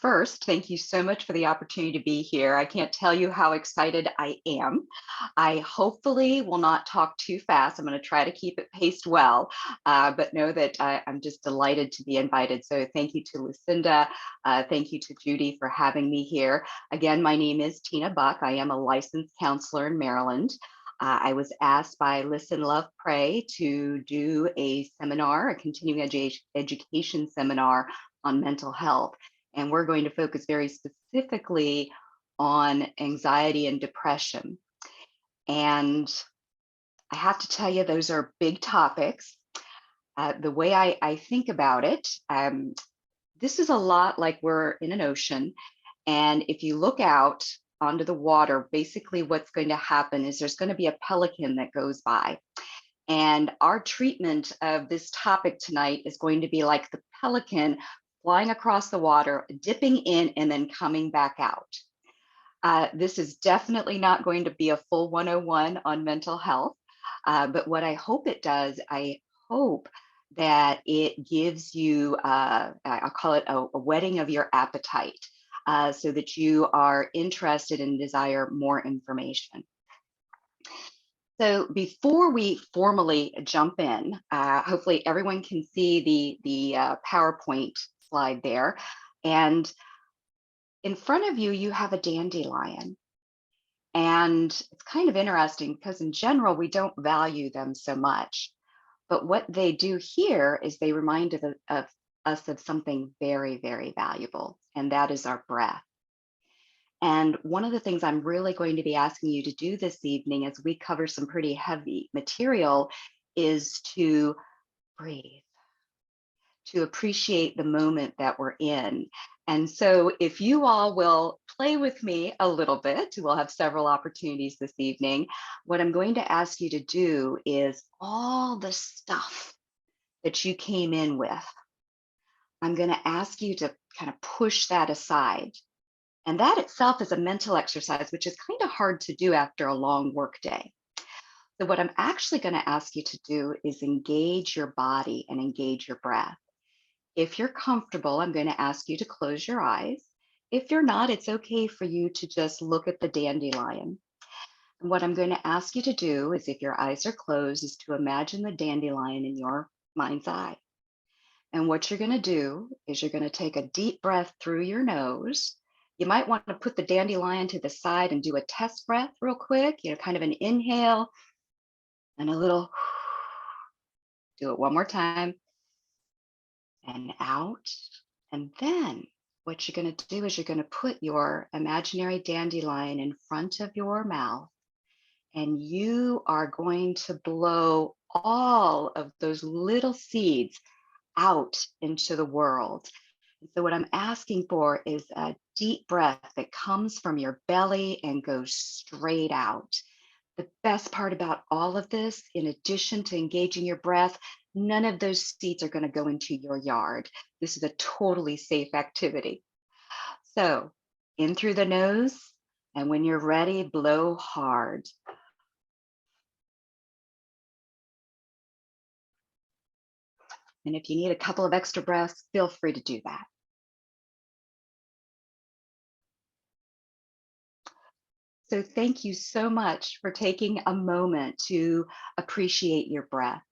first, thank you so much for the opportunity to be here. I can't tell you how excited I am. I hopefully will not talk too fast. I'm going to try to keep it paced well, but know that I'm just delighted to be invited. So thank you to Lucinda. Thank you to Judy for having me here. Again, my name is Tina Buck. I am a licensed counselor in Maryland. I was asked by Listen, Love, Pray to do a seminar, a continuing education seminar on mental health. And we're going to focus very specifically on anxiety and depression. And I have to tell you, those are big topics. The way I think about it, this is a lot like we're in an ocean. And if you look out onto the water, basically what's going to happen is there's going to be a pelican that goes by. And our treatment of this topic tonight is going to be like the pelican flying across the water, dipping in, and then coming back out. This is definitely not going to be a full 101 on mental health, but what I hope it does, I hope that it gives you, I'll call it a whetting of your appetite, so that you are interested and desire more information. So before we formally jump in, hopefully everyone can see the PowerPoint slide there. And in front of you, you have a dandelion. And it's kind of interesting because in general, we don't value them so much. But what they do here is they remind of us of something very, very valuable, and that is our breath. And one of the things I'm really going to be asking you to do this evening as we cover some pretty heavy material is to breathe, to appreciate the moment that we're in. And so if you all will play with me a little bit, we'll have several opportunities this evening. What I'm going to ask you to do is all the stuff that you came in with, I'm going to ask you to kind of push that aside. And that itself is a mental exercise, which is kind of hard to do after a long work day. So what I'm actually going to ask you to do is engage your body and engage your breath. If you're comfortable, I'm going to ask you to close your eyes. If you're not, it's okay for you to just look at the dandelion. And what I'm going to ask you to do is, if your eyes are closed, is to imagine the dandelion in your mind's eye. And what you're going to do is you're going to take a deep breath through your nose. You might want to put the dandelion to the side and do a test breath real quick, kind of an inhale and a little, do it one more time, and out. And then what you're going to do is you're going to put your imaginary dandelion in front of your mouth, and you are going to blow all of those little seeds out into the world. So what I'm asking for is a deep breath that comes from your belly and goes straight out. The best part about all of this, in addition to engaging your breath, none of those seeds are going to go into your yard. This is a totally safe activity. So in through the nose, and when you're ready, blow hard. And if you need a couple of extra breaths, feel free to do that. So thank you so much for taking a moment to appreciate your breath.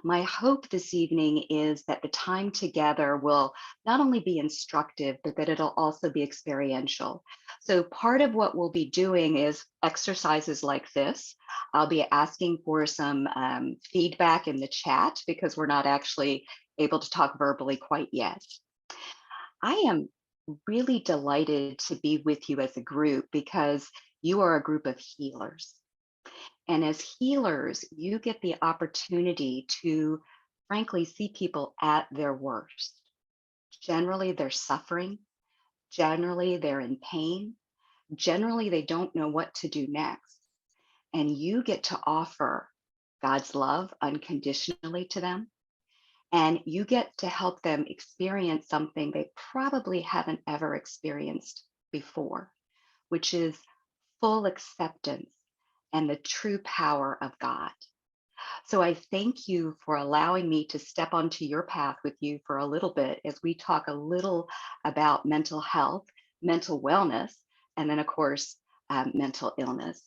My hope this evening is that the time together will not only be instructive, but that it'll also be experiential. So part of what we'll be doing is exercises like this. I'll be asking for some feedback in the chat because we're not actually able to talk verbally quite yet. I am really delighted to be with you as a group because you are a group of healers. And as healers, you get the opportunity to, frankly, see people at their worst. Generally, they're suffering. Generally, they're in pain. Generally, they don't know what to do next. And you get to offer God's love unconditionally to them. And you get to help them experience something they probably haven't ever experienced before, which is full acceptance and the true power of God. So I thank you for allowing me to step onto your path with you for a little bit as we talk a little about mental health, mental wellness, and then, of course, mental illness.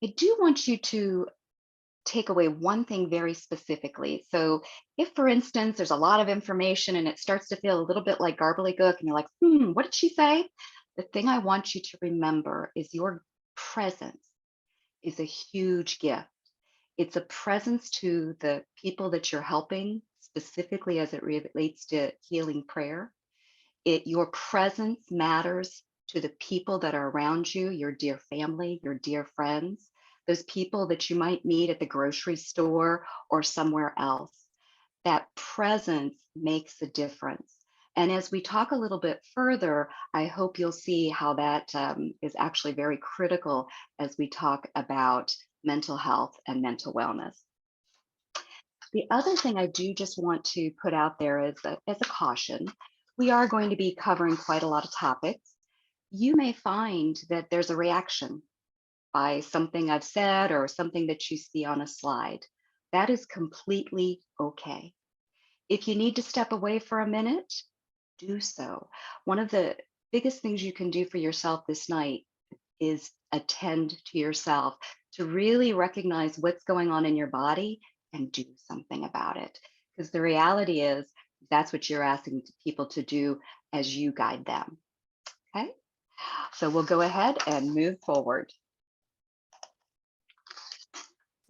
I do want you to take away one thing very specifically. So, if, for instance, there's a lot of information and it starts to feel a little bit like gobbledygook, and you're like, what did she say? The thing I want you to remember is your presence is a huge gift. It's a presence to the people that you're helping, specifically as it relates to healing prayer. Your presence matters to the people that are around you, your dear family, your dear friends, those people that you might meet at the grocery store or somewhere else. That presence makes a difference. And as we talk a little bit further, I hope you'll see how that is actually very critical as we talk about mental health and mental wellness. The other thing I do just want to put out there as a caution, we are going to be covering quite a lot of topics. You may find that there's a reaction by something I've said or something that you see on a slide. That is completely okay. If you need to step away for a minute, do so. One of the biggest things you can do for yourself this night is attend to yourself, to really recognize what's going on in your body and do something about it. Because the reality is, that's what you're asking people to do as you guide them. Okay. So we'll go ahead and move forward.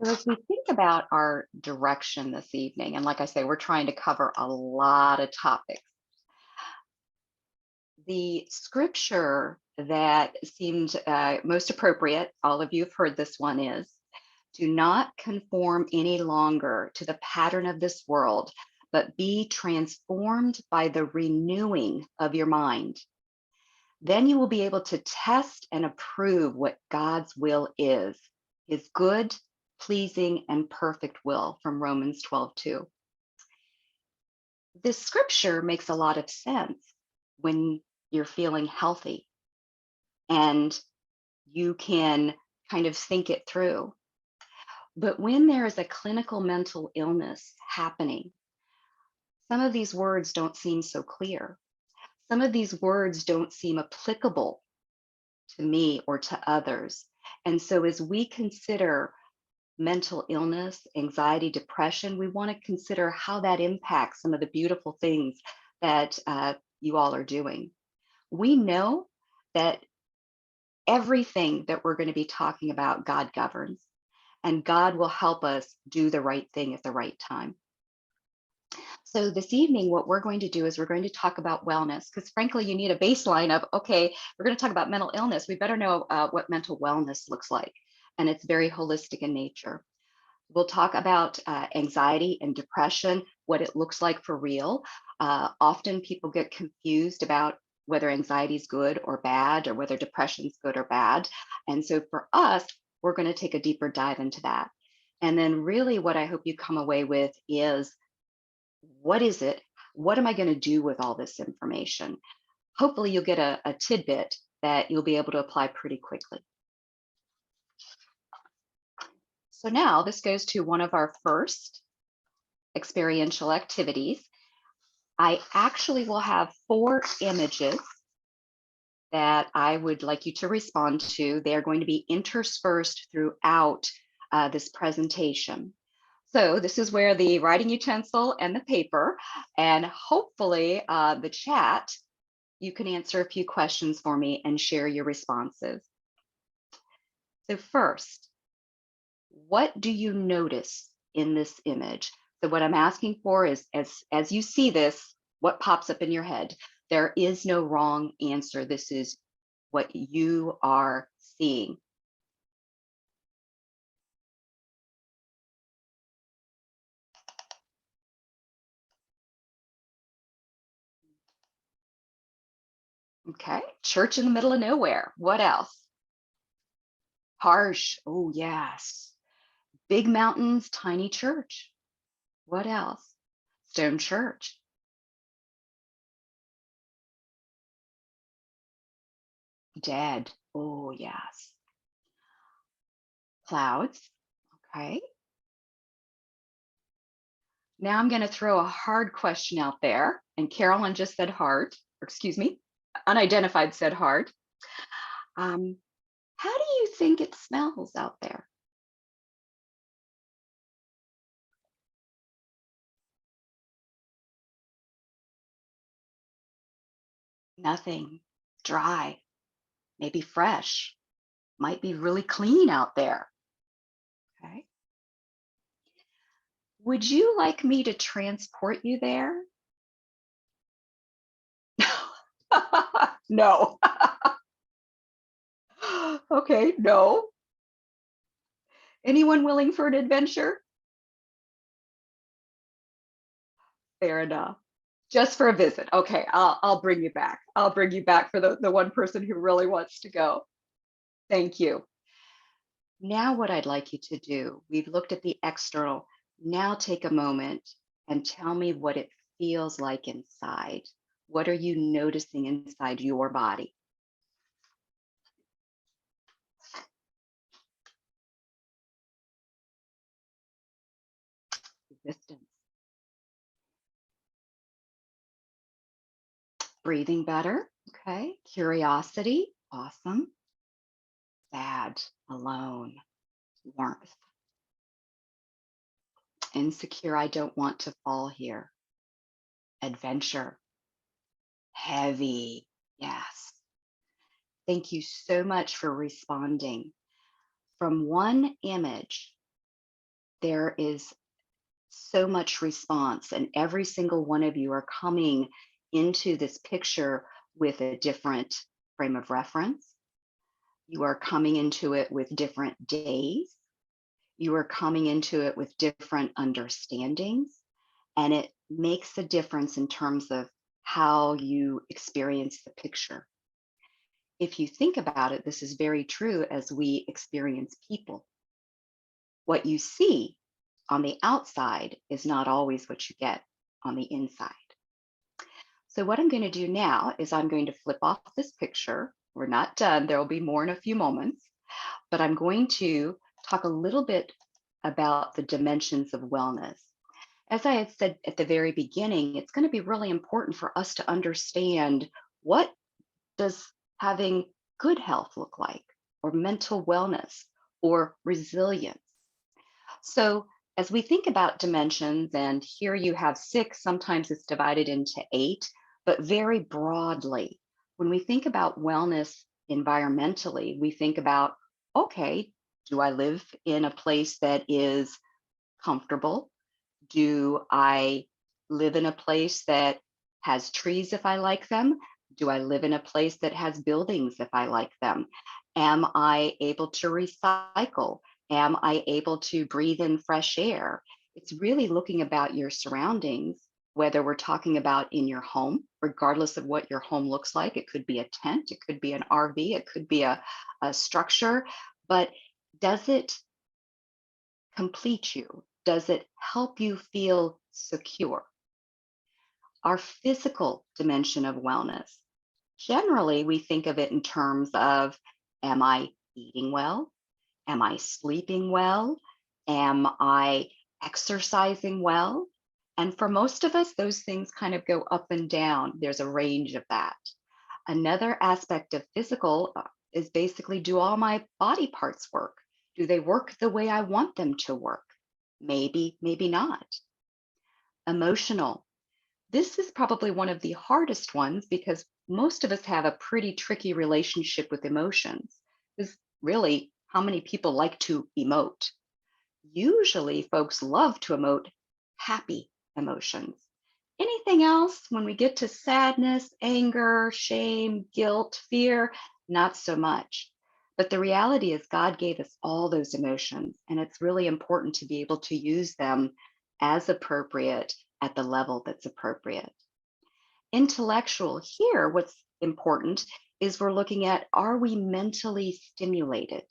So as we think about our direction this evening, and like I say, we're trying to cover a lot of topics. The scripture that seemed most appropriate, all of you have heard this one, is do not conform any longer to the pattern of this world, but be transformed by the renewing of your mind. Then you will be able to test and approve what God's will is, his good, pleasing, and perfect will, from Romans 12:2. This scripture makes a lot of sense when you're feeling healthy and you can kind of think it through. But when there is a clinical mental illness happening, some of these words don't seem so clear. Some of these words don't seem applicable to me or to others. And so, as we consider mental illness, anxiety, depression, we want to consider how that impacts some of the beautiful things that you all are doing. We know that everything that we're going to be talking about, God governs, and God will help us do the right thing at the right time. So, this evening, what we're going to do is we're going to talk about wellness, because frankly, you need a baseline of, okay, we're going to talk about mental illness. We better know what mental wellness looks like. And it's very holistic in nature. We'll talk about anxiety and depression, what it looks like for real. Often people get confused about whether anxiety is good or bad, or whether depression is good or bad. And so for us, we're going to take a deeper dive into that. And then really what I hope you come away with is, what is it? What am I going to do with all this information? Hopefully you'll get a tidbit that you'll be able to apply pretty quickly. So now this goes to one of our first experiential activities. I actually will have 4 images that I would like you to respond to. They are going to be interspersed throughout this presentation. So this is where the writing utensil and the paper, and hopefully the chat, you can answer a few questions for me and share your responses. So first, what do you notice in this image? So what I'm asking for is, as you see this, what pops up in your head? There is no wrong answer. This is what you are seeing. Okay, church in the middle of nowhere. What else? Harsh. Oh, yes. Big mountains, tiny church. What else? Stone church. Dead. Oh, yes. Clouds. Okay. Now I'm going to throw a hard question out there. And Carolyn just said heart, or excuse me, unidentified said heart. Um, how do you think it smells out there? Nothing. Dry, maybe fresh, might be really clean out there. Okay. Would you like me to transport you there? No. Okay, no. Anyone willing for an adventure? Fair enough. Just for a visit. Okay, I'll bring you back. I'll bring you back for the one person who really wants to go. Thank you. Now, what I'd like you to do, we've looked at the external. Now, take a moment and tell me what it feels like inside. What are you noticing inside your body? Resistance. Breathing better. Okay. Curiosity. Awesome. Sad. Alone. Warmth. Insecure. I don't want to fall here. Adventure. Heavy. Yes. Thank you so much for responding. From one image, there is so much response, and every single one of you are coming into this picture with a different frame of reference. You are coming into it with different days. You are coming into it with different understandings, and it makes a difference in terms of how you experience the picture. If you think about it, this is very true as we experience people. What you see on the outside is not always what you get on the inside. So what I'm going to do now is I'm going to flip off this picture. We're not done. There will be more in a few moments, but I'm going to talk a little bit about the dimensions of wellness. As I had said at the very beginning, it's going to be really important for us to understand what does having good health look like, or mental wellness, or resilience. So as we think about dimensions, and here you have six, sometimes it's divided into eight, but very broadly, when we think about wellness environmentally, we think about, okay, do I live in a place that is comfortable? Do I live in a place that has trees if I like them? Do I live in a place that has buildings if I like them? Am I able to recycle? Am I able to breathe in fresh air? It's really looking about your surroundings, whether we're talking about in your home, regardless of what your home looks like. It could be a tent, it could be an RV, it could be a structure, but does it complete you? Does it help you feel secure? Our physical dimension of wellness, generally, we think of it in terms of, am I eating well? Am I sleeping well? Am I exercising well? And for most of us, those things kind of go up and down. There's a range of that. Another aspect of physical is basically, do all my body parts work? Do they work the way I want them to work? Maybe, maybe not. Emotional. This is probably one of the hardest ones because most of us have a pretty tricky relationship with emotions. Because really, how many people like to emote? Usually, folks love to emote happy emotions. Anything else, when we get to sadness, anger, shame, guilt, fear, not so much. But the reality is, God gave us all those emotions, and it's really important to be able to use them as appropriate at the level that's appropriate. Intellectual, here, what's important is we're looking at, are we mentally stimulated?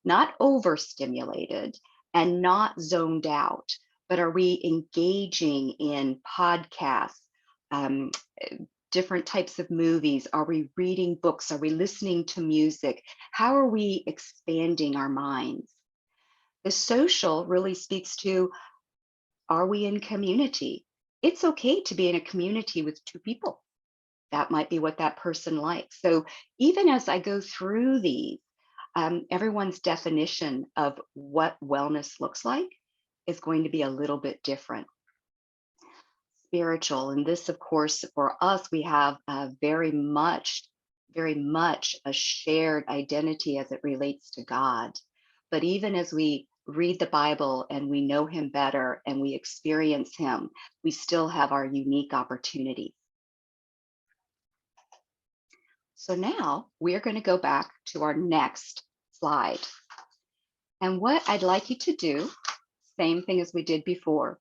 Not overstimulated and not zoned out, but are we engaging in podcasts, um, different types of movies? Are we reading books? Are we listening to music? How are we expanding our minds? The social really speaks to, are we in community? It's okay to be in a community with two people. That might be what that person likes. So even as I go through these, everyone's definition of what wellness looks like is going to be a little bit different. Spiritual, and this, of course, for us, we have very much a shared identity as it relates to God. But even as we read the Bible and we know Him better and we experience Him, we still have our unique opportunities. So now we're going to go back to our next slide. And what I'd like you to do, same thing as we did before,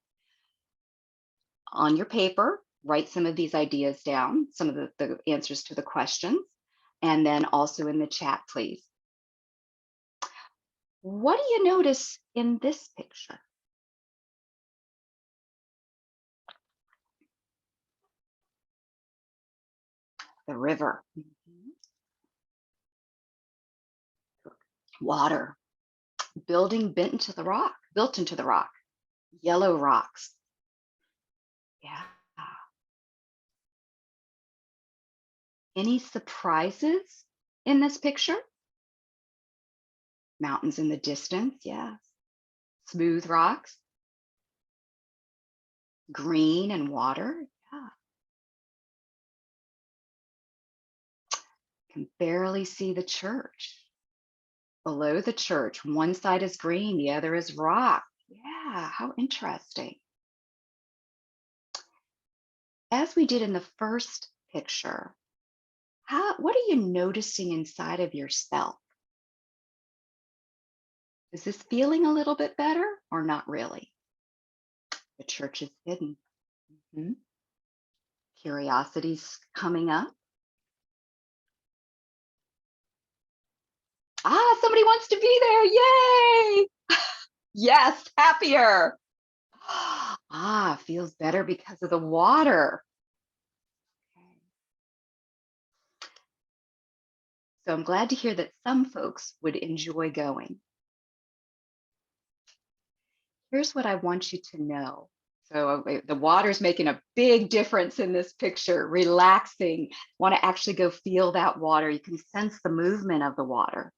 on your paper, write some of these ideas down, some of the answers to the questions, and then also in the chat, please. What do you notice in this picture? The river. Water. Building built into the rock. Yellow rocks. Yeah. Any surprises in this picture? Mountains in the distance, yes. Smooth rocks. Green and water, yeah. Can barely see the church. Below the church, one side is green, the other is rock. Yeah, how interesting. As we did in the first picture, what are you noticing inside of yourself? Is this feeling a little bit better or not really? The church is hidden. Mhm. Curiosity's coming up. Somebody wants to be there. Yay! Yes, happier. Feels better because of the water. Okay. So I'm glad to hear that some folks would enjoy going. Here's what I want you to know. So the water's making a big difference in this picture, relaxing. Want to actually go feel that water. You can sense the movement of the water.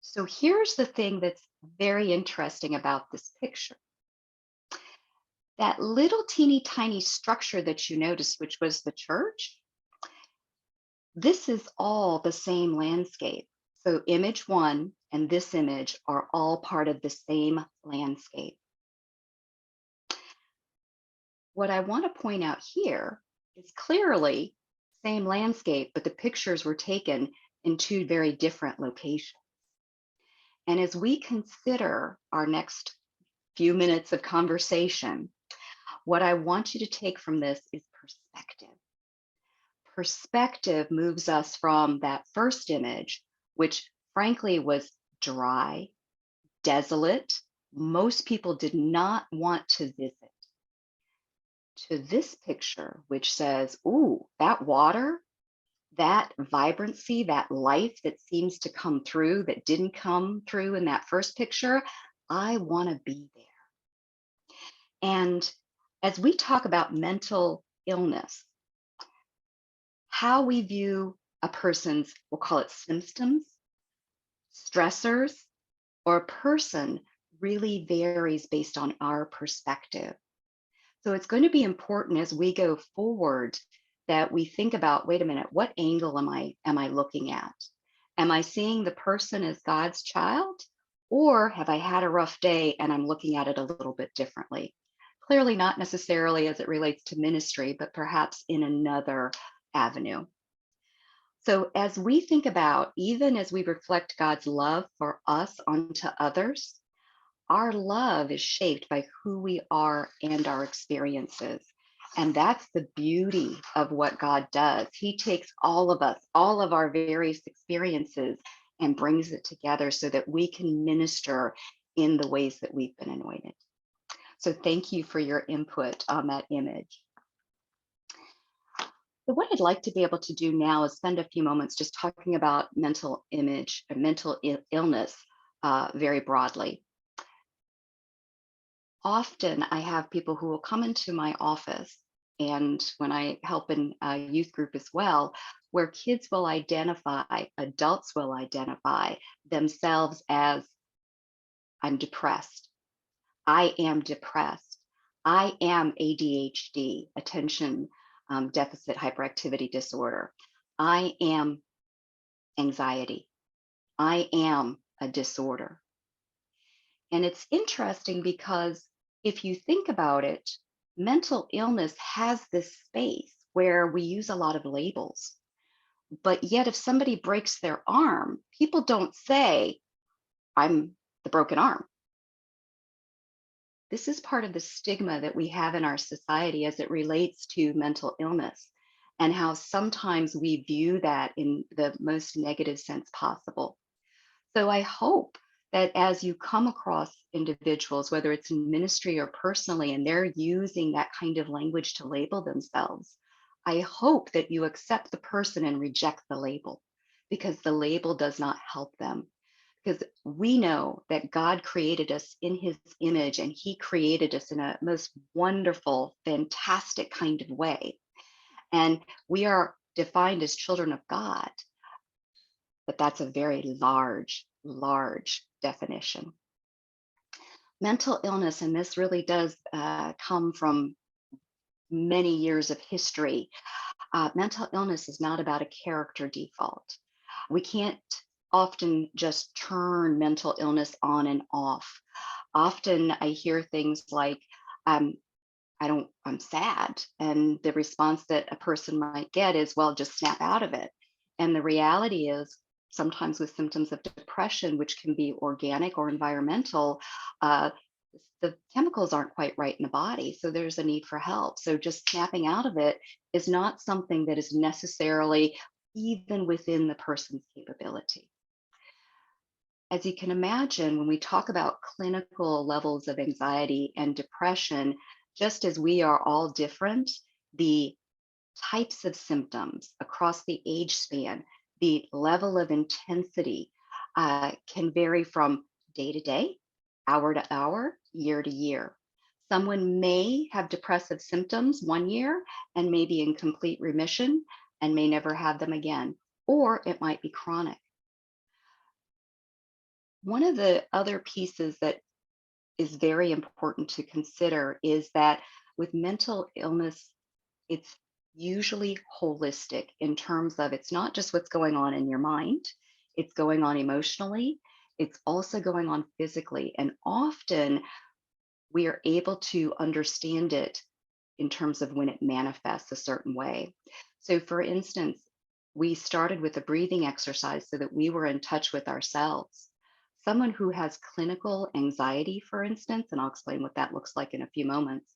So here's the thing that's very interesting about this picture. That little teeny tiny structure that you noticed, which was the church, this is all the same landscape. So image one and this image are all part of the same landscape. What I want to point out here is clearly same landscape, but the pictures were taken in two very different locations. And as we consider our next few minutes of conversation, what I want you to take from this is perspective. Perspective moves us from that first image, which frankly was dry, desolate. Most people did not want to visit, to this picture, which says, ooh, that water, that vibrancy, that life that seems to come through that didn't come through in that first picture, I want to be there. And as we talk about mental illness, how we view a person's, we'll call it symptoms, stressors, or a person really varies based on our perspective. So it's going to be important as we go forward that we think about, wait a minute, what angle am I looking at? Am I seeing the person as God's child? Or have I had a rough day and I'm looking at it a little bit differently? Clearly not necessarily as it relates to ministry, but perhaps in another avenue. So as we think about, even as we reflect God's love for us onto others, our love is shaped by who we are and our experiences. And that's the beauty of what God does. He takes all of us, all of our various experiences, and brings it together so that we can minister in the ways that we've been anointed. So thank you for your input on that image. So what I'd like to be able to do now is spend a few moments just talking about mental illness very broadly. Often I have people who will come into my office, and when I help in a youth group as well, where kids will identify, adults will identify themselves as, I'm depressed. I am depressed. I am ADHD, attention deficit hyperactivity disorder. I am anxiety. I am a disorder. And it's interesting because if you think about it, mental illness has this space where we use a lot of labels. But yet, if somebody breaks their arm, people don't say, I'm the broken arm. This is part of the stigma that we have in our society as it relates to mental illness, and how sometimes we view that in the most negative sense possible. So I hope that as you come across individuals, whether it's in ministry or personally, and they're using that kind of language to label themselves, I hope that you accept the person and reject the label, because the label does not help them. Because we know that God created us in his image, and he created us in a most wonderful, fantastic kind of way. And we are defined as children of God, but that's a very large, large definition. Mental illness, and this really does come from many years of history. Mental illness is not about a character default. We can't often just turn mental illness on and off. Often I hear things like, I'm sad. And the response that a person might get is, well, just snap out of it. And the reality is, sometimes with symptoms of depression, which can be organic or environmental, uh, the chemicals aren't quite right in the body. So there's a need for help. So just snapping out of it is not something that is necessarily even within the person's capability. As you can imagine, when we talk about clinical levels of anxiety and depression, just as we are all different, the types of symptoms across the age span, the level of intensity can vary from day to day, hour to hour, year to year. Someone may have depressive symptoms one year and may be in complete remission and may never have them again, or it might be chronic. One of the other pieces that is very important to consider is that with mental illness, it's usually holistic in terms of, it's not just what's going on in your mind, it's going on emotionally, it's also going on physically. And often we are able to understand it in terms of when it manifests a certain way. So, for instance, we started with a breathing exercise so that we were in touch with ourselves. Someone who has clinical anxiety, for instance, and I'll explain what that looks like in a few moments,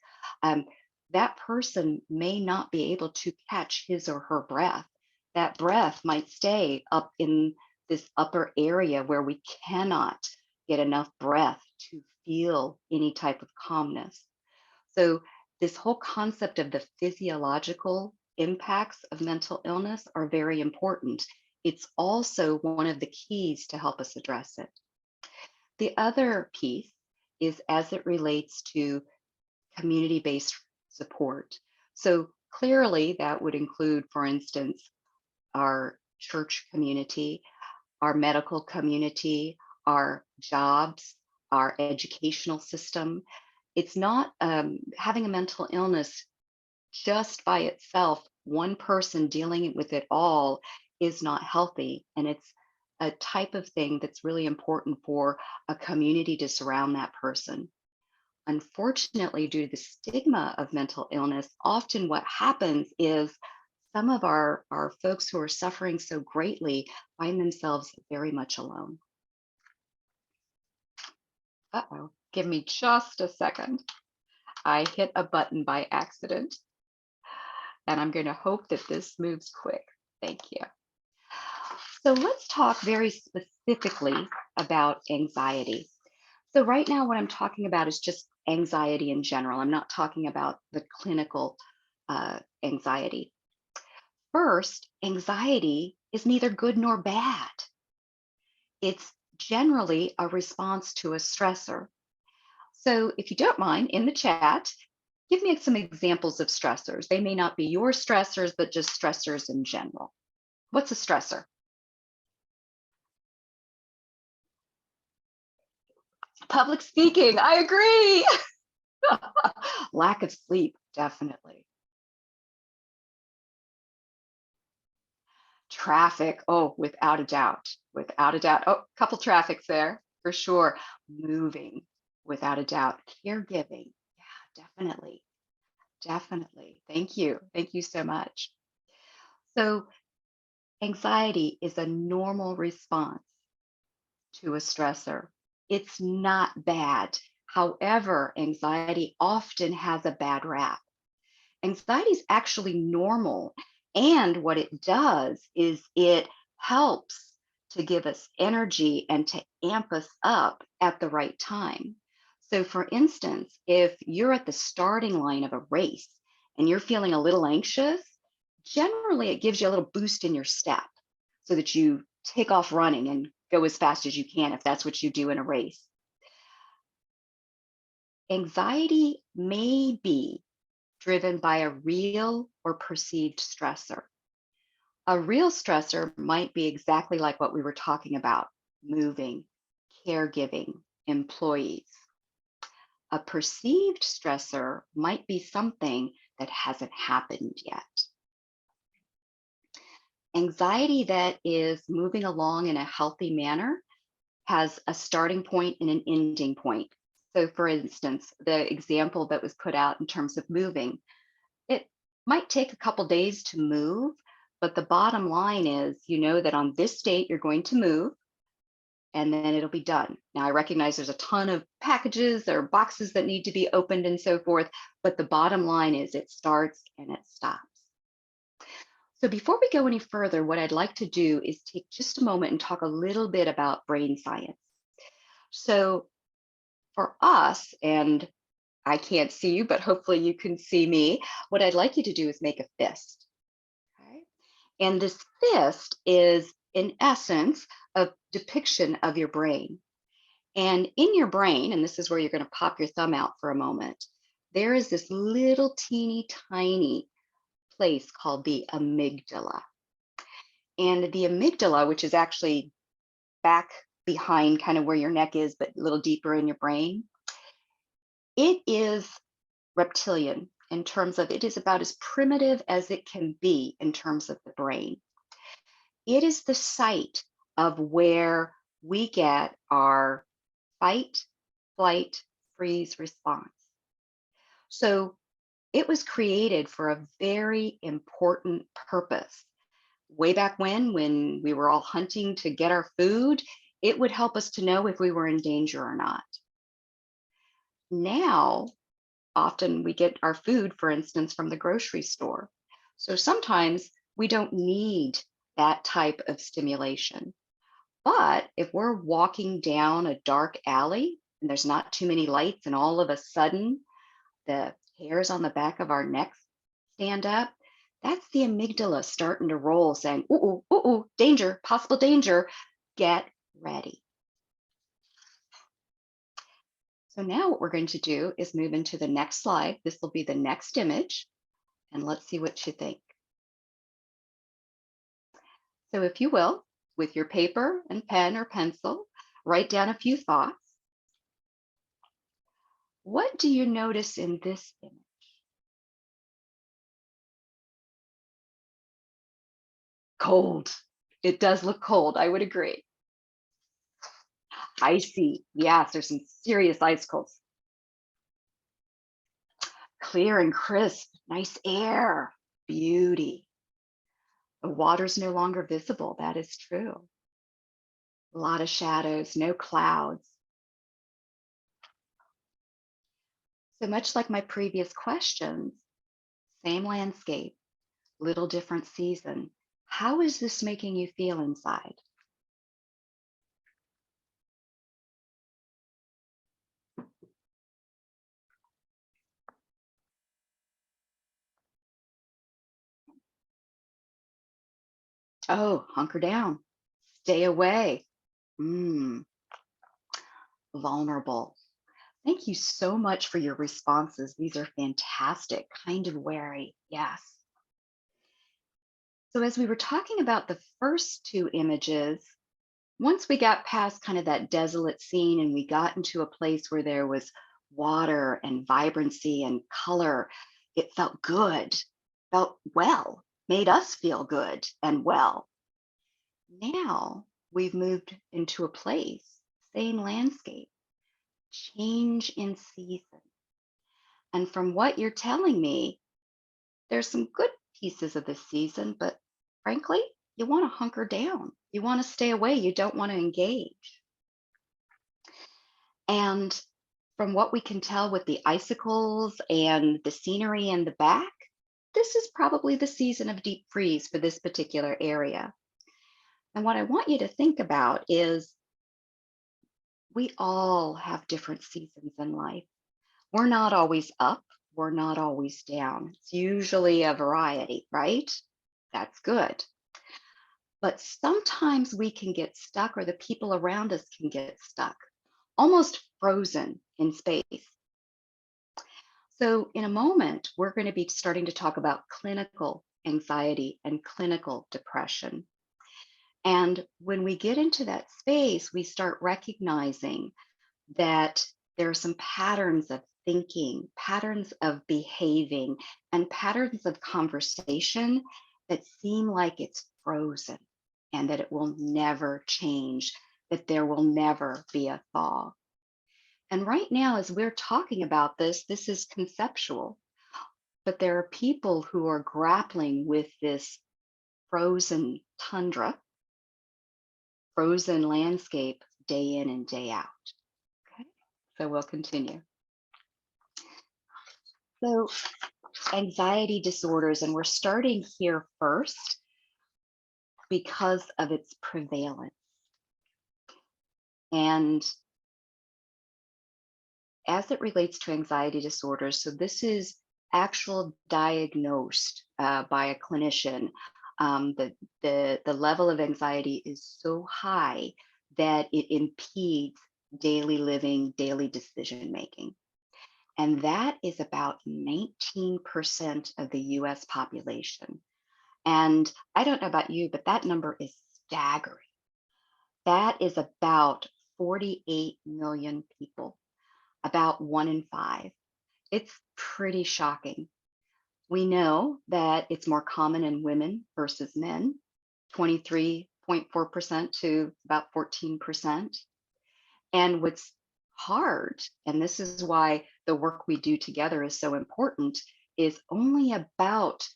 um, that person may not be able to catch his or her breath. That breath might stay up in this upper area where we cannot get enough breath to feel any type of calmness. So, this whole concept of the physiological impacts of mental illness are very important. It's also one of the keys to help us address it. The other piece is as it relates to community based support. So, clearly, that would include, for instance, our church community, our medical community, our jobs, our educational system. It's not having a mental illness just by itself, one person dealing with it all is not healthy. And it's a type of thing that's really important for a community to surround that person. Unfortunately, due to the stigma of mental illness, often what happens is some of our folks who are suffering so greatly find themselves very much alone. Uh-oh, give me just a second. I hit a button by accident, and I'm going to hope that this moves quick. Thank you. So let's talk very specifically about anxiety. So right now, what I'm talking about is just anxiety in general. I'm not talking about the clinical anxiety. First, anxiety is neither good nor bad. It's generally a response to a stressor. So, if you don't mind, in the chat, give me some examples of stressors. They may not be your stressors, but just stressors in general. What's a stressor? Public speaking. I agree. Lack of sleep, definitely. Traffic. Oh, without a doubt. Without a doubt. Oh, a couple traffics there for sure. Moving, without a doubt. Caregiving. Yeah, definitely. Definitely. Thank you. Thank you so much. So, anxiety is a normal response to a stressor. It's not bad. However, anxiety often has a bad rap. Anxiety is actually normal. And what it does is it helps to give us energy and to amp us up at the right time. So, for instance, if you're at the starting line of a race and you're feeling a little anxious, generally it gives you a little boost in your step so that you take off running and go as fast as you can if that's what you do in a race. Anxiety may be driven by a real or perceived stressor. A real stressor might be exactly like what we were talking about: moving, caregiving, employees. A perceived stressor might be something that hasn't happened yet. Anxiety that is moving along in a healthy manner has a starting point and an ending point. So, for instance, the example that was put out in terms of moving, it might take a couple days to move, but the bottom line is you know that on this date you're going to move and then it'll be done. Now, I recognize there's a ton of packages or boxes that need to be opened and so forth, but the bottom line is it starts and it stops. So, before we go any further, what I'd like to do is take just a moment and talk a little bit about brain science. So, for us, and I can't see you, but hopefully you can see me, what I'd like you to do is make a fist. Okay. And this fist is, in essence, a depiction of your brain. And in your brain, and this is where you're going to pop your thumb out for a moment, there is this little teeny tiny place called the amygdala. And the amygdala, which is actually back behind kind of where your neck is, but a little deeper in your brain, it is reptilian in terms of it is about as primitive as it can be in terms of the brain. It is the site of where we get our fight, flight, freeze response. So it was created for a very important purpose. Way back when we were all hunting to get our food, it would help us to know if we were in danger or not. Now, often we get our food, for instance, from the grocery store. So sometimes we don't need that type of stimulation. But if we're walking down a dark alley and there's not too many lights, and all of a sudden the hairs on the back of our necks stand up, that's the amygdala starting to roll, saying, ooh, ooh, ooh, ooh, danger, possible danger, get ready. So now what we're going to do is move into the next slide. This will be the next image, and let's see what you think. So if you will, with your paper and pen or pencil, write down a few thoughts. What do you notice in this image? Cold. It does look cold, I would agree. Icy. Yes, there's some serious icicles. Clear and crisp, nice air, beauty. The water's no longer visible. That is true. A lot of shadows, no clouds. So much like my previous questions, same landscape, little different season. How is this making you feel inside? Oh, hunker down, stay away. Mm. vulnerable. Thank you so much for your responses. These are fantastic. Kind of wary. Yes. So, as we were talking about the first two images, once we got past kind of that desolate scene and we got into a place where there was water and vibrancy and color, it felt good, felt well, made us feel good and well. Now we've moved into a place, same landscape, change in season. And from what you're telling me, there's some good pieces of this season, but frankly, you want to hunker down. You want to stay away. You don't want to engage. And from what we can tell with the icicles and the scenery in the back, this is probably the season of deep freeze for this particular area. And what I want you to think about is we all have different seasons in life. We're not always up, we're not always down. It's usually a variety, right? That's good. But sometimes we can get stuck, or the people around us can get stuck, almost frozen in space. So, in a moment, we're going to be starting to talk about clinical anxiety and clinical depression. And when we get into that space, we start recognizing that there are some patterns of thinking, patterns of behaving, and patterns of conversation that seem like it's frozen and that it will never change, that there will never be a thaw. And right now, as we're talking about this, this is conceptual, but there are people who are grappling with this frozen tundra, frozen landscape day in and day out. Okay, so we'll continue. So, anxiety disorders, and we're starting here first because of its prevalence. And as it relates to anxiety disorders, so this is actual diagnosed by a clinician. The level of anxiety is so high that it impedes daily living, daily decision making. And that is about 19% of the US population. And I don't know about you, but that number is staggering. That is about 48 million people, about 1 in 5. It's pretty shocking. We know that it's more common in women versus men, 23.4% to about 14%. And what's hard, and this is why the work we do together is so important, is only about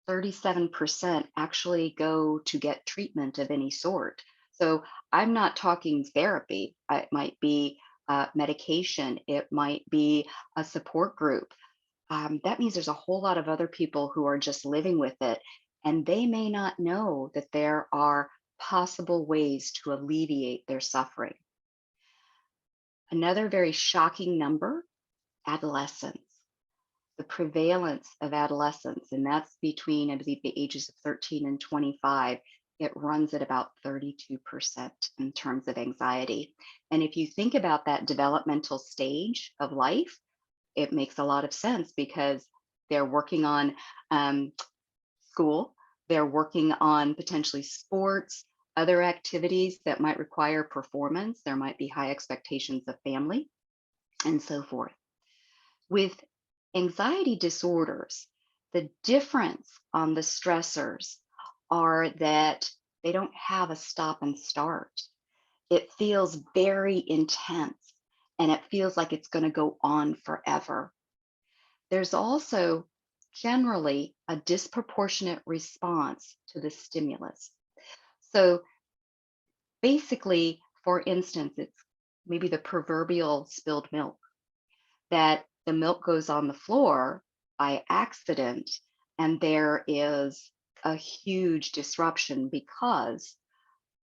37% actually go to get treatment of any sort. So I'm not talking therapy. It might be medication. It might be a support group. That means there's a whole lot of other people who are just living with it, and they may not know that there are possible ways to alleviate their suffering. Another very shocking number, adolescents. The prevalence of adolescence, and that's between, I believe, the ages of 13 and 25, it runs at about 32% in terms of anxiety. And if you think about that developmental stage of life, it makes a lot of sense because they're working on school, they're working on potentially sports, other activities that might require performance. There might be high expectations of family and so forth. With anxiety disorders, the difference on the stressors are that they don't have a stop and start. It feels very intense and it feels like it's going to go on forever. There's also generally a disproportionate response to the stimulus. So basically, for instance, it's maybe the proverbial spilled milk, that the milk goes on the floor by accident, and there is a huge disruption because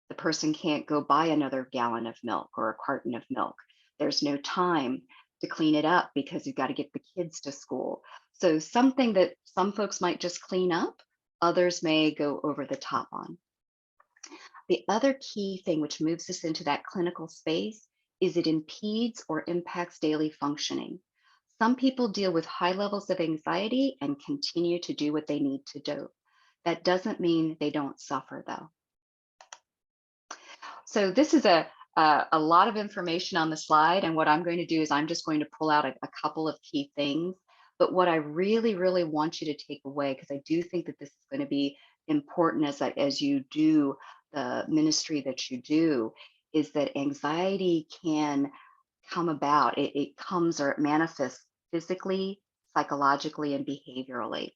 the person can't go buy another gallon of milk or a carton of milk. There's no time to clean it up because you've got to get the kids to school. So, something that some folks might just clean up, others may go over the top on. The other key thing which moves us into that clinical space is it impedes or impacts daily functioning. Some people deal with high levels of anxiety and continue to do what they need to do. That doesn't mean they don't suffer, though. So this is a lot of information on the slide, and what I'm going to do is I'm just going to pull out a couple of key things. But what I really, really want you to take away, because I do think that this is going to be important as you do the ministry that you do, is that anxiety can come about. It comes or it manifests physically, psychologically, and behaviorally.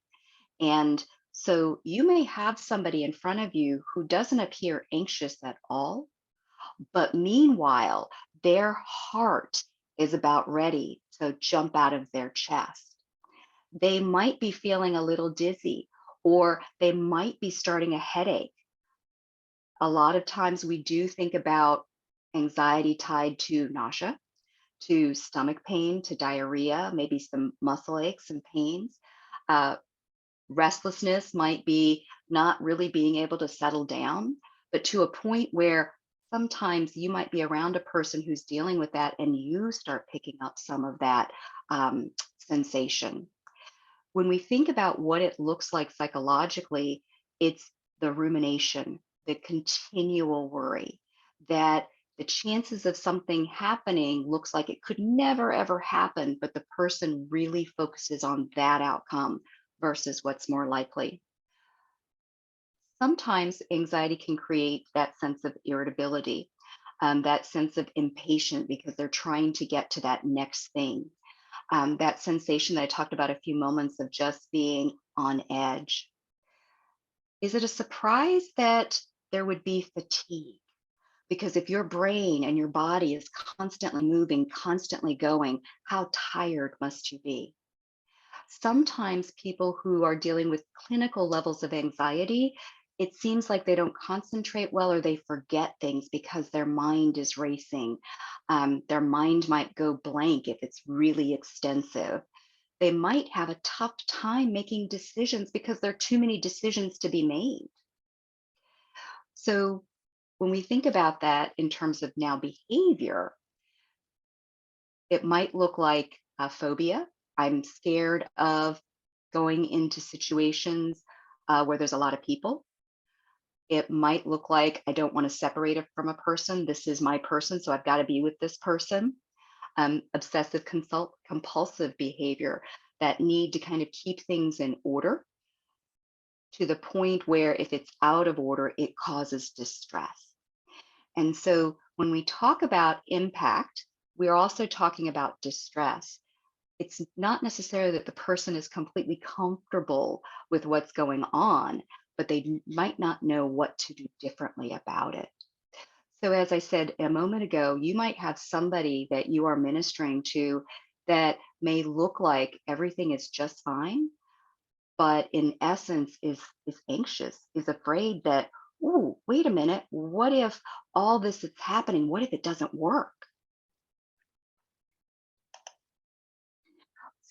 And so you may have somebody in front of you who doesn't appear anxious at all, but meanwhile, their heart is about ready to jump out of their chest. They might be feeling a little dizzy, or they might be starting a headache. A lot of times we do think about anxiety tied to nausea, to stomach pain, to diarrhea, maybe some muscle aches and pains. Uh, Restlessness might be not really being able to settle down, but to a point where sometimes you might be around a person who's dealing with that and you start picking up some of that sensation. When we think about what it looks like psychologically, it's the rumination, the continual worry that the chances of something happening looks like it could never ever happen, but the person really focuses on that outcome versus what's more likely. Sometimes anxiety can create that sense of irritability, that sense of impatience because they're trying to get to that next thing. That sensation that I talked about a few moments of just being on edge. Is it a surprise that there would be fatigue? Because if your brain and your body is constantly moving, constantly going, how tired must you be? Sometimes people who are dealing with clinical levels of anxiety, it seems like they don't concentrate well or they forget things because their mind is racing. Their mind might go blank if it's really extensive. They might have a tough time making decisions because there are too many decisions to be made. So when we think about that in terms of now behavior, it might look like a phobia. I'm scared of going into situations where there's a lot of people. It might look like I don't want to separate it from a person. This is my person, so I've got to be with this person. Obsessive compulsive behavior, that need to kind of keep things in order to the point where if it's out of order, it causes distress. And so when we talk about impact, we're also talking about distress. It's not necessarily that the person is completely comfortable with what's going on, but they might not know what to do differently about it. So, as I said a moment ago, you might have somebody that you are ministering to that may look like everything is just fine, but in essence is anxious, is afraid that, oh, wait a minute, what if all this is happening? What if it doesn't work?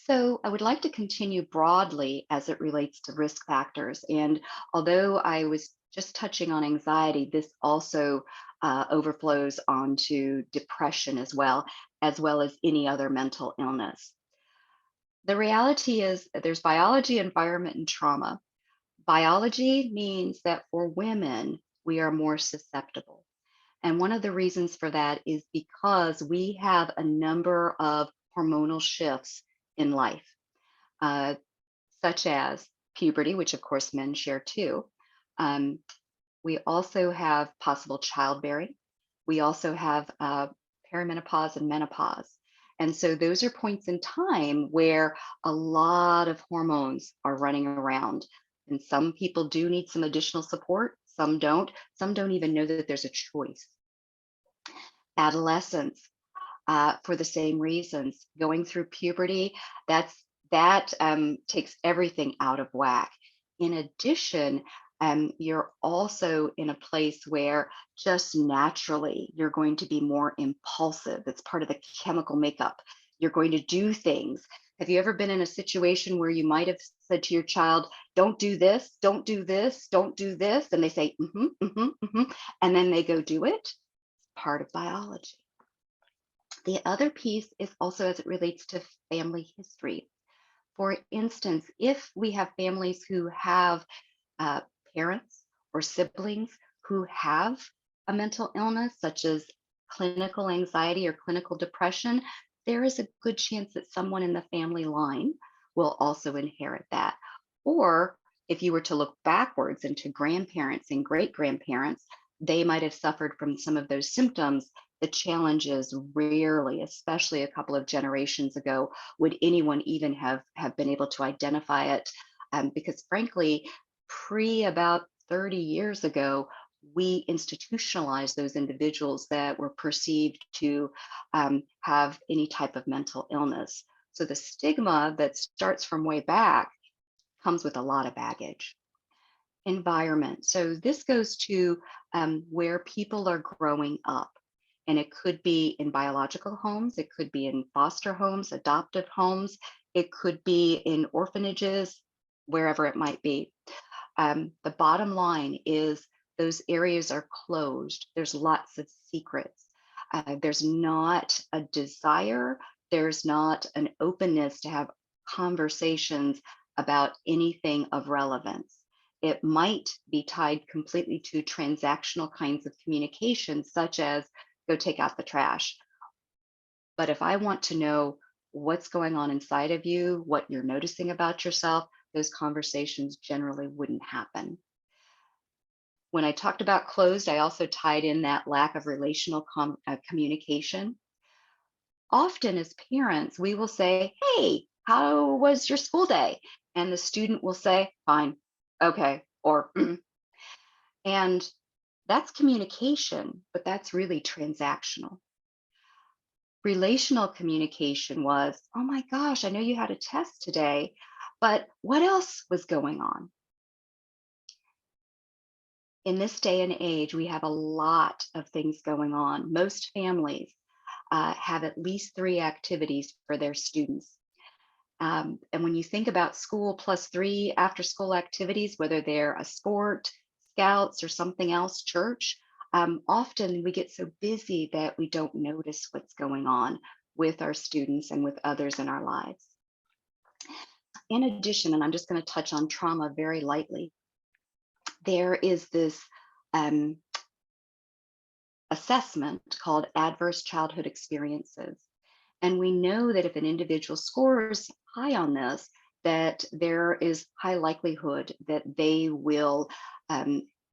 So, I would like to continue broadly as it relates to risk factors. And although I was just touching on anxiety, this also overflows onto depression as well as any other mental illness. The reality is that there's biology, environment, and trauma. Biology means that for women, we are more susceptible. And one of the reasons for that is because we have a number of hormonal shifts in life, uh, such as puberty, which of course men share too. Um, we also have possible childbearing. We also have perimenopause and menopause. And so those are points in time where a lot of hormones are running around. And some people do need some additional support, some don't. Some don't even know that there's a choice. Adolescence, for the same reasons. Going through puberty, that takes everything out of whack. In addition, you're also in a place where just naturally you're going to be more impulsive. It's part of the chemical makeup. You're going to do things. Have you ever been in a situation where you might have said to your child, "Don't do this, don't do this, don't do this," and they say, "Mm-hmm, mm-hmm, mm-hmm," and then they go do it? Part of biology. The other piece is also as it relates to family history. For instance, if we have families who have uh, parents or siblings who have a mental illness, such as clinical anxiety or clinical depression, there is a good chance that someone in the family line will also inherit that. Or if you were to look backwards into grandparents and great grandparents, they might have suffered from some of those symptoms. The challenge is rarely, especially a couple of generations ago, would anyone even have been able to identify it. Because frankly, pre about 30 years ago, we institutionalized those individuals that were perceived to have any type of mental illness. So the stigma that starts from way back comes with a lot of baggage. Environment. So this goes to where people are growing up. And it could be in biological homes, it could be in foster homes, adoptive homes, it could be in orphanages, wherever it might be. The bottom line is those areas are closed. There's lots of secrets. There's not a desire, there's not an openness to have conversations about anything of relevance. It might be tied completely to transactional kinds of communication, such as go take out the trash. But if I want to know what's going on inside of you, what you're noticing about yourself, those conversations generally wouldn't happen. When I talked about closed, I also tied in that lack of relational communication. Often, as parents, we will say, "Hey, how was your school day?" And the student will say, "Fine, okay," or "Mm." And that's communication, but that's really transactional. Relational communication was, "Oh my gosh, I know you had a test today, but what else was going on?" In this day and age, we have a lot of things going on. Most families have at least 3 activities for their students. And when you think about school plus 3 after-school activities, whether they're a sport, scouts, or something else, church, often we get so busy that we don't notice what's going on with our students and with others in our lives. In addition, and I'm just going to touch on trauma very lightly, there is this um, assessment called adverse childhood experiences. And we know that if an individual scores high on this, that there is high likelihood that they will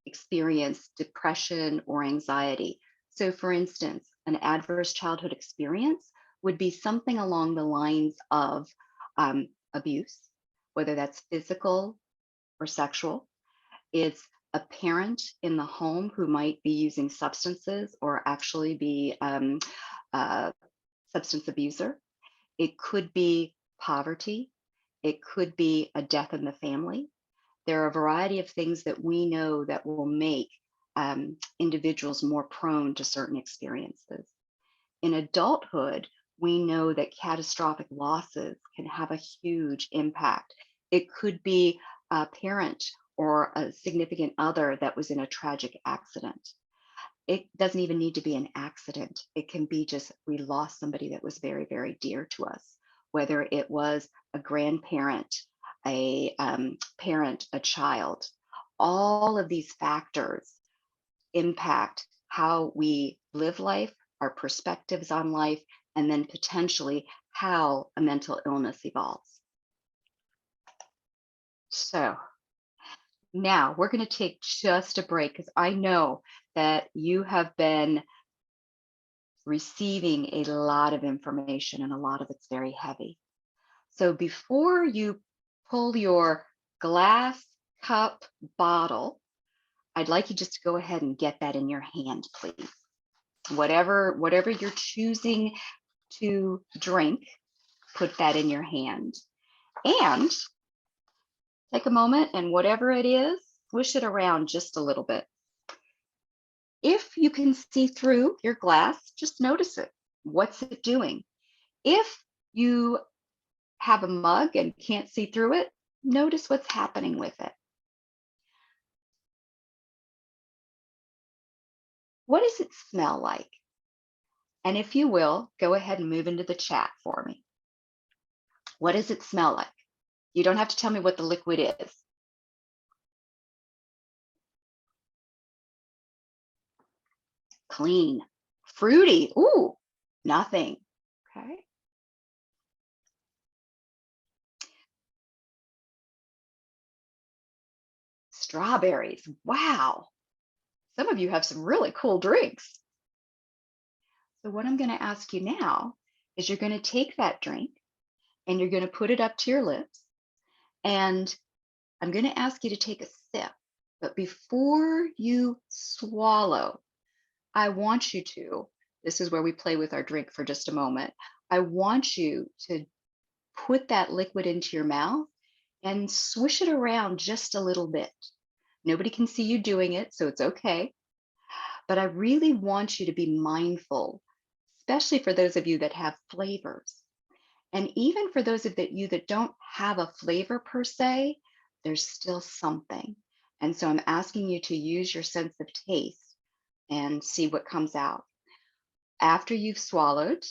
experience depression or anxiety. So for instance, an adverse childhood experience would be something along the lines of abuse, whether that's physical or sexual. It's a parent in the home who might be using substances or actually be a substance abuser. It could be poverty. It could be a death in the family. There are a variety of things that we know that will make individuals more prone to certain experiences. In adulthood, we know that catastrophic losses can have a huge impact. It could be a parent or a significant other that was in a tragic accident. It doesn't even need to be an accident. It can be just we lost somebody that was very, very dear to us, whether it was a grandparent, a parent, a child. All of these factors impact how we live life, our perspectives on life, and then potentially how a mental illness evolves. So now we're going to take just a break because I know that you have been receiving a lot of information and a lot of it's very heavy. So before you pull your glass, cup, bottle, I'd like you just to go ahead and get that in your hand, please. Whatever you're choosing to drink, put that in your hand. And take a moment and whatever it is, swish it around just a little bit. If you can see through your glass, just notice it. What's it doing? If you have a mug and can't see through it, notice what's happening with it. What does it smell like? And if you will, go ahead and move into the chat for me. What does it smell like? You don't have to tell me what the liquid is. Clean. Fruity. Ooh, nothing. Okay. Strawberries. Wow. Some of you have some really cool drinks. So what I'm going to ask you now is you're going to take that drink and you're going to put it up to your lips. And I'm going to ask you to take a sip. But before you swallow, I want you to, this is where we play with our drink for just a moment. I want you to put that liquid into your mouth and swish it around just a little bit. Nobody can see you doing it, so it's okay. But I really want you to be mindful, especially for those of you that have flavors. And even for those of you that don't have a flavor per se, there's still something. And so I'm asking you to use your sense of taste and see what comes out. After you've swallowed,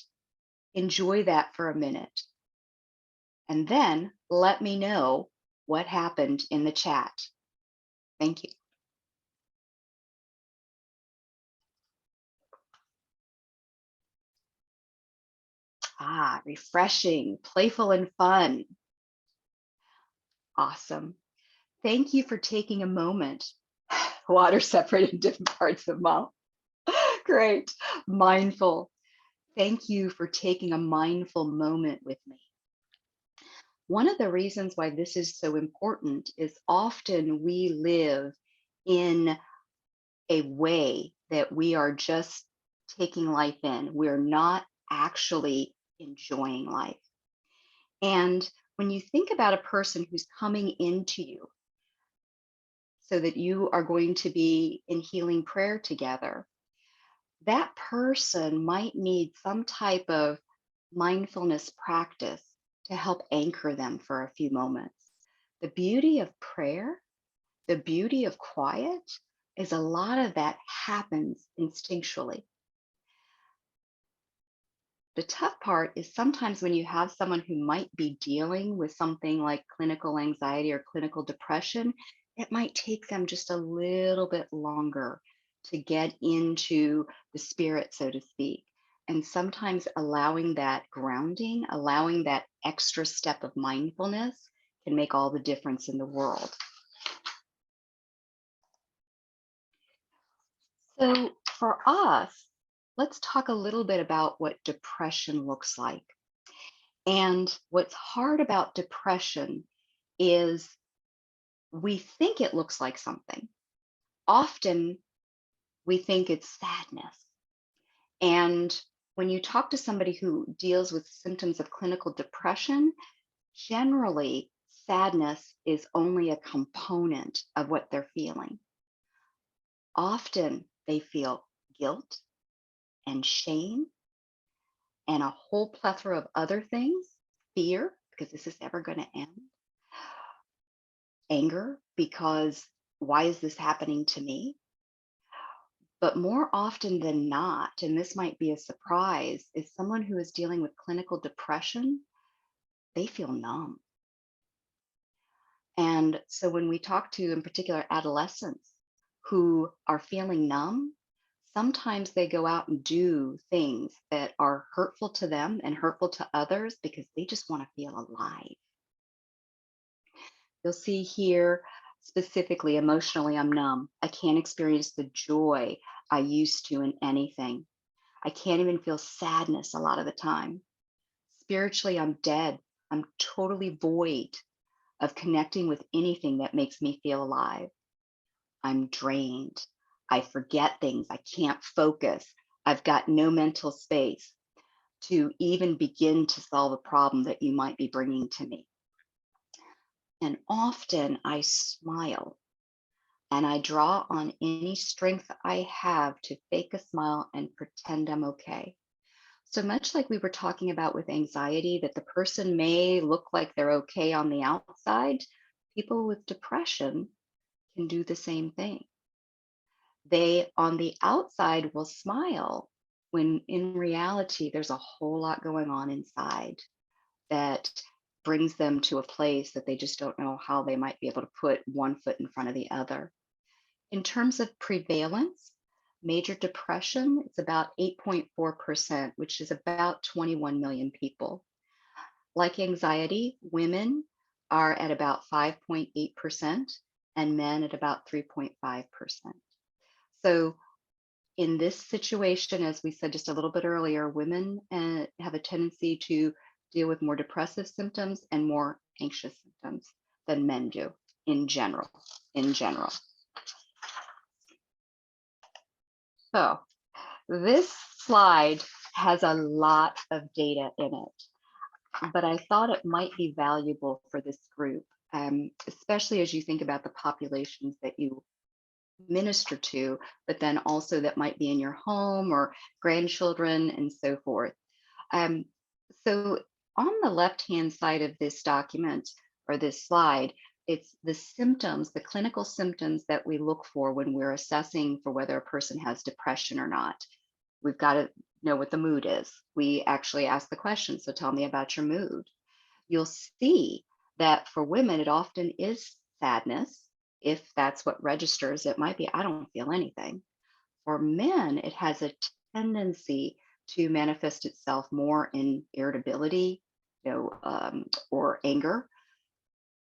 enjoy that for a minute. And then let me know what happened in the chat. Thank you. Ah, refreshing, playful, and fun. Awesome. Thank you for taking a moment. Water separated in different parts of mouth. Great. Mindful. Thank you for taking a mindful moment with me. One of the reasons why this is so important is often we live in a way that we are just taking life in. We're not actually enjoying life. And when you think about a person who's coming into you so that you are going to be in healing prayer together, that person might need some type of mindfulness practice to help anchor them for a few moments. The beauty of prayer, the beauty of quiet, is a lot of that happens instinctually. The tough part is sometimes when you have someone who might be dealing with something like clinical anxiety or clinical depression, it might take them just a little bit longer to get into the spirit, so to speak. And sometimes allowing that grounding, allowing that extra step of mindfulness can make all the difference in the world. So for us, let's talk a little bit about what depression looks like. And what's hard about depression is we think it looks like something. Often we think it's sadness. And when you talk to somebody who deals with symptoms of clinical depression, generally sadness is only a component of what they're feeling. Often they feel guilt and shame and a whole plethora of other things, fear, because this is never going to end, anger, because why is this happening to me? But more often than not, and this might be a surprise, is someone who is dealing with clinical depression, they feel numb. And so when we talk to, in particular, adolescents who are feeling numb, sometimes they go out and do things that are hurtful to them and hurtful to others because they just want to feel alive. You'll see here specifically, emotionally, I'm numb. I can't experience the joy I used to in anything. I can't even feel sadness a lot of the time. Spiritually, I'm dead. I'm totally void of connecting with anything that makes me feel alive. I'm drained. I forget things. I can't focus. I've got no mental space to even begin to solve a problem that you might be bringing to me. And often I smile and I draw on any strength I have to fake a smile and pretend I'm okay. So much like we were talking about with anxiety, that the person may look like they're okay on the outside, people with depression can do the same thing. They, on the outside, will smile, when in reality, there's a whole lot going on inside that brings them to a place that they just don't know how they might be able to put one foot in front of the other. In terms of prevalence, major depression, it's about 8.4%, which is about 21 million people. Like anxiety, women are at about 5.8% and men at about 3.5%. So, in this situation, as we said just a little bit earlier, women have a tendency to deal with more depressive symptoms and more anxious symptoms than men do in general. In general. So, this slide has a lot of data in it, but I thought it might be valuable for this group, especially as you think about the populations that you minister to, but then also that might be in your home or grandchildren and so forth. Um, so on the left-hand side of this document or this slide, it's the symptoms, the clinical symptoms that we look for when we're assessing for whether a person has depression or not. We've got to know what the mood is. We actually ask the question, so tell me about your mood. You'll see that for women, it often is sadness. If that's what registers, it might be, I don't feel anything. For men, it has a tendency to manifest itself more in irritability, or anger.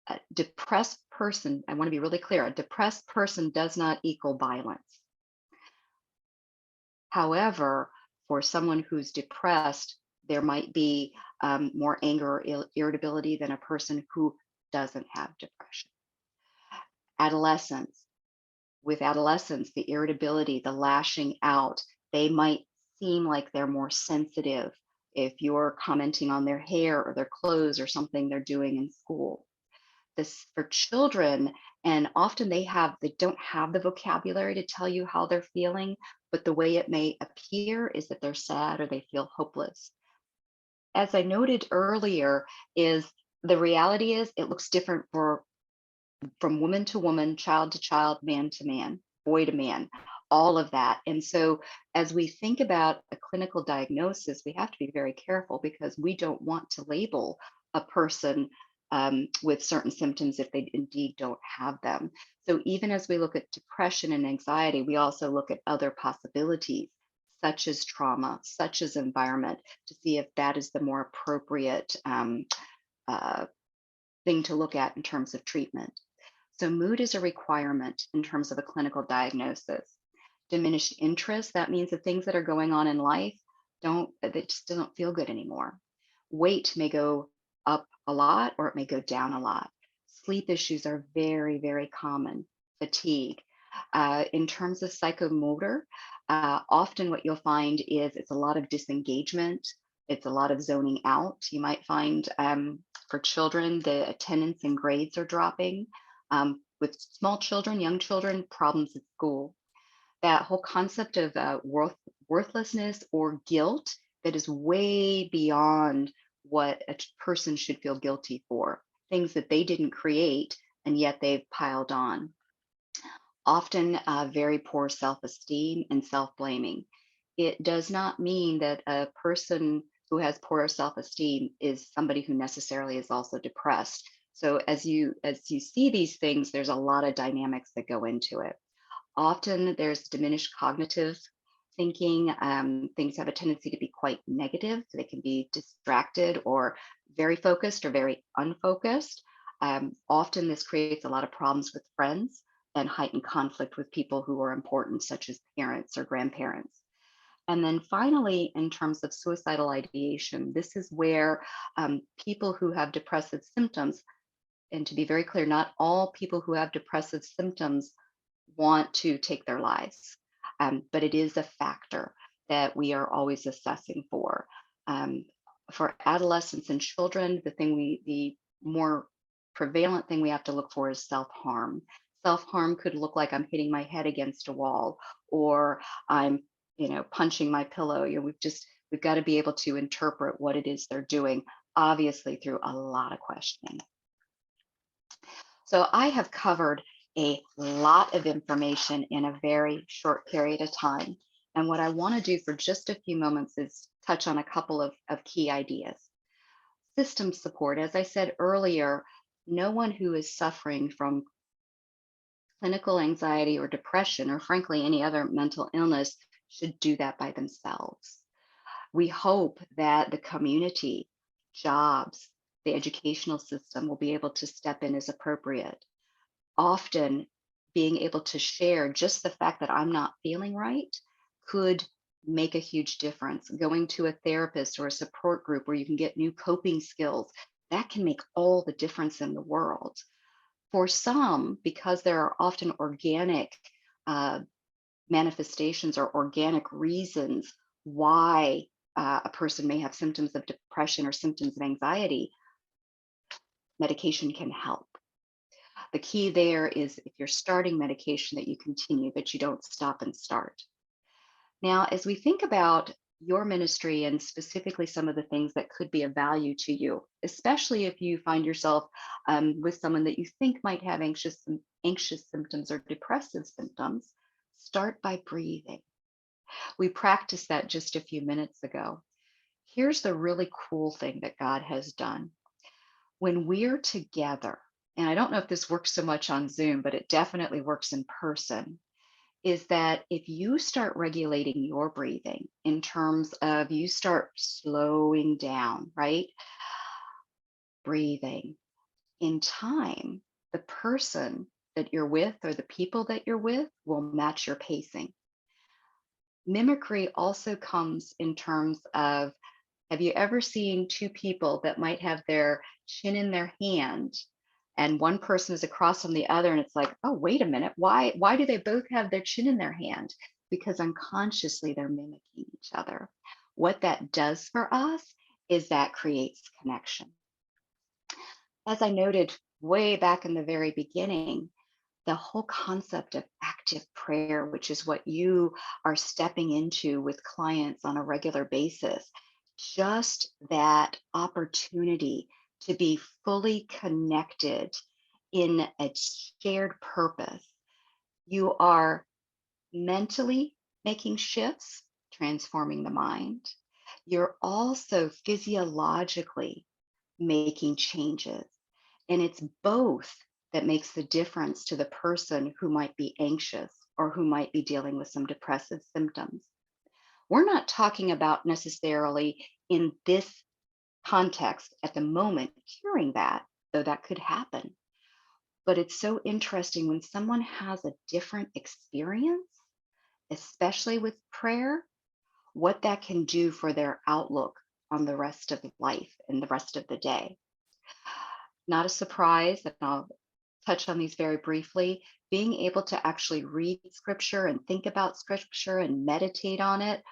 A depressed person, I want to be really clear, a depressed person does not equal violence. However, for someone who's depressed, there might be more anger or irritability than a person who doesn't have depression. Adolescence, with adolescents, the irritability, the lashing out, they might seem like they're more sensitive if you're commenting on their hair or their clothes or something they're doing in school. This for children, and often they don't have the vocabulary to tell you how they're feeling, but the way it may appear is that they're sad or they feel hopeless. As I noted earlier, is the reality is it looks different for from woman to woman, child to child, man to man, boy to man, all of that. And so, as we think about a clinical diagnosis, we have to be very careful because we don't want to label a person with certain symptoms if they indeed don't have them. So, even as we look at depression and anxiety, we also look at other possibilities, such as trauma, such as environment, to see if that is the more appropriate uh, thing to look at in terms of treatment. So mood is a requirement in terms of a clinical diagnosis. Diminished interest, that means the things that are going on in life they just don't feel good anymore. Weight may go up a lot or it may go down a lot. Sleep issues are very, very common. Fatigue. In terms of psychomotor, often what you'll find is it's a lot of disengagement. It's a lot of zoning out. You might find for children, the attendance and grades are dropping. With small children, young children, problems at school. That whole concept of worthlessness or guilt that is way beyond what a person should feel guilty for, things that they didn't create and yet they've piled on. Often very poor self esteem and self blaming. It does not mean that a person who has poor self esteem is somebody who necessarily is also depressed. So as you see these things, there's a lot of dynamics that go into it. Often there's diminished cognitive thinking. Things have a tendency to be quite negative. So they can be distracted or very focused or very unfocused. Often this creates a lot of problems with friends and heightened conflict with people who are important, such as parents or grandparents. And then finally, in terms of suicidal ideation, this is where people who have depressive symptoms, and to be very clear, not all people who have depressive symptoms want to take their lives, but it is a factor that we are always assessing for. For adolescents and children, the more prevalent thing we have to look for is self-harm. Self-harm could look like I'm hitting my head against a wall, or I'm, punching my pillow. We've got to be able to interpret what it is they're doing, obviously through a lot of questioning. So I have covered a lot of information in a very short period of time. And what I want to do for just a few moments is touch on a couple of key ideas. System support, as I said earlier, no one who is suffering from clinical anxiety or depression, or frankly, any other mental illness, should do that by themselves. We hope that the community, jobs, the educational system will be able to step in as appropriate. Often, being able to share just the fact that I'm not feeling right could make a huge difference. Going to a therapist or a support group where you can get new coping skills, that can make all the difference in the world. For some, because there are often organic uh, manifestations or organic reasons why a person may have symptoms of depression or symptoms of anxiety, medication can help. The key there is if you're starting medication, that you continue, that you don't stop and start. Now, as we think about your ministry and specifically some of the things that could be of value to you, especially if you find yourself with someone that you think might have anxious symptoms or depressive symptoms, start by breathing. We practiced that just a few minutes ago. Here's the really cool thing that God has done. When we're together, and I don't know if this works so much on Zoom, but it definitely works in person, is that if you start regulating your breathing in terms of you start slowing down, right? Breathing in time, the person that you're with or the people that you're with will match your pacing. Mimicry also comes in terms of, have you ever seen two people that might have their chin in their hand and one person is across from the other and it's like, oh, wait a minute, why do they both have their chin in their hand? Because unconsciously they're mimicking each other. What that does for us is that creates connection. As I noted way back in the very beginning, the whole concept of active prayer, which is what you are stepping into with clients on a regular basis, just that opportunity to be fully connected in a shared purpose. You are mentally making shifts, transforming the mind. You're also physiologically making changes. And it's both that makes the difference to the person who might be anxious or who might be dealing with some depressive symptoms. We're not talking about necessarily in this context at the moment curing that, though that could happen. But it's so interesting when someone has a different experience, especially with prayer, what that can do for their outlook on the rest of life and the rest of the day. Not a surprise, and I'll touch on these very briefly. Being able to actually read scripture and think about scripture and meditate on it,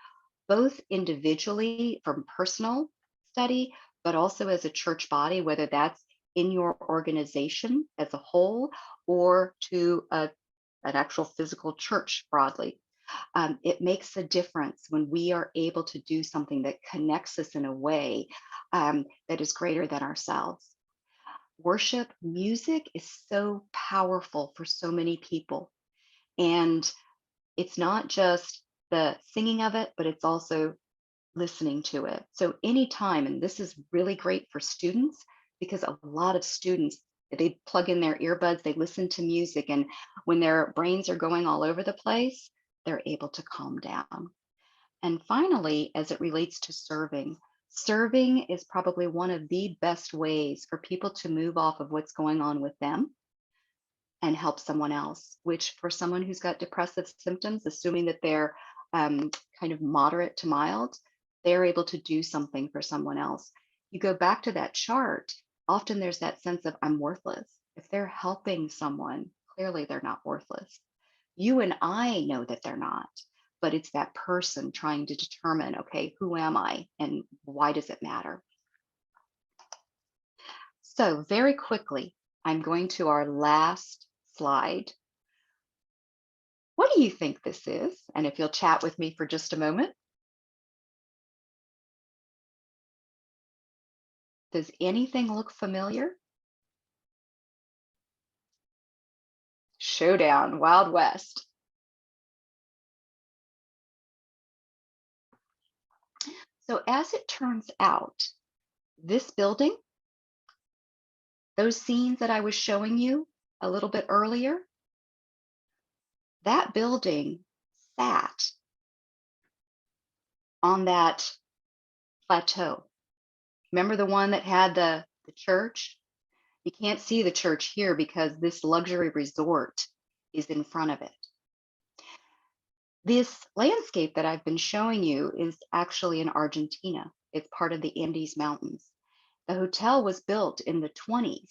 both individually from personal study, but also as a church body, whether that's in your organization as a whole or to an actual physical church broadly. It makes a difference when we are able to do something that connects us in a way that is greater than ourselves. Worship music is so powerful for so many people. And it's not just the singing of it, but it's also listening to it. So anytime, and this is really great for students because a lot of students, they plug in their earbuds, they listen to music, and when their brains are going all over the place, they're able to calm down. And finally, as it relates to serving, serving is probably one of the best ways for people to move off of what's going on with them and help someone else, which for someone who's got depressive symptoms, assuming that they're kind of moderate to mild, they're able to do something for someone else. You go back to that chart, often there's that sense of I'm worthless. If they're helping someone, clearly they're not worthless. You and I know that they're not, but it's that person trying to determine, okay, who am I and why does it matter? So, very quickly, I'm going to our last slide. What do you think this is? And if you'll chat with me for just a moment, does anything look familiar? Showdown, Wild West. So as it turns out, this building, those scenes that I was showing you a little bit earlier, that building sat on that plateau. Remember the one that had the church? You can't see the church here because this luxury resort is in front of it. This landscape that I've been showing you is actually in Argentina. It's part of the Andes Mountains. The hotel was built in the 20s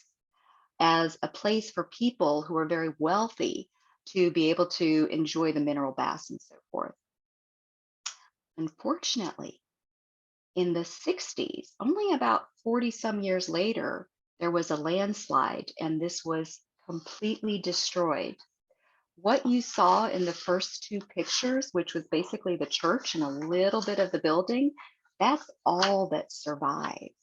as a place for people who are very wealthy to be able to enjoy the mineral baths and so forth. Unfortunately, in the 60s, only about 40 some years later, there was a landslide and this was completely destroyed. What you saw in the first two pictures, which was basically the church and a little bit of the building, that's all that survives.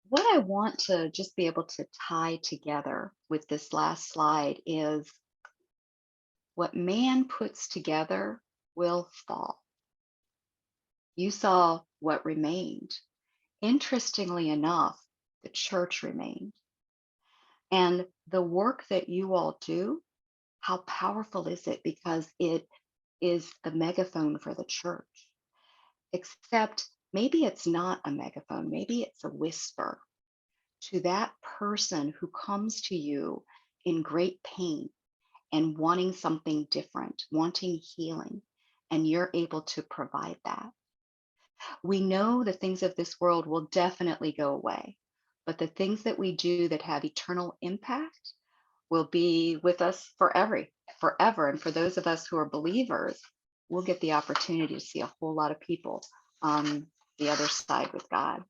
What I want to just be able to tie together with this last slide is what man puts together will fall. You saw what remained. Interestingly enough, the church remained. And the work that you all do, how powerful is it? Because it is the megaphone for the church. Except maybe it's not a megaphone, maybe it's a whisper to that person who comes to you in great pain and wanting something different, wanting healing, and you're able to provide that. We know the things of this world will definitely go away, but the things that we do that have eternal impact will be with us forever. And for those of us who are believers, we'll get the opportunity to see a whole lot of people on the other side with God.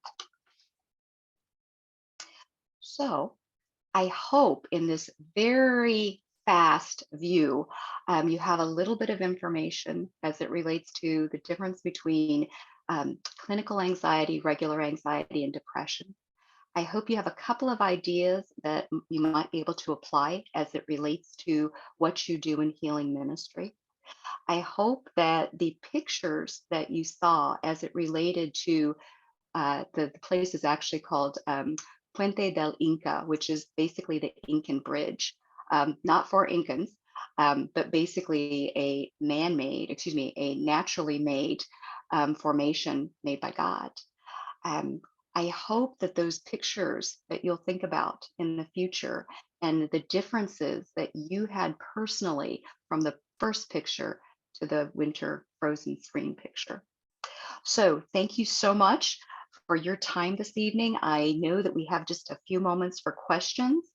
So I hope in this very fast view, you have a little bit of information as it relates to the difference between clinical anxiety, regular anxiety, and depression. I hope you have a couple of ideas that you might be able to apply as it relates to what you do in healing ministry. I hope that the pictures that you saw as it related to the place is actually called Puente del Inca, which is basically the Incan bridge, not for Incans, but basically a man-made, excuse me, a naturally made formation made by God. Um, I hope that those pictures that you'll think about in the future and the differences that you had personally from the first picture to the winter frozen spring picture. So thank you so much for your time this evening. I know that we have just a few moments for questions.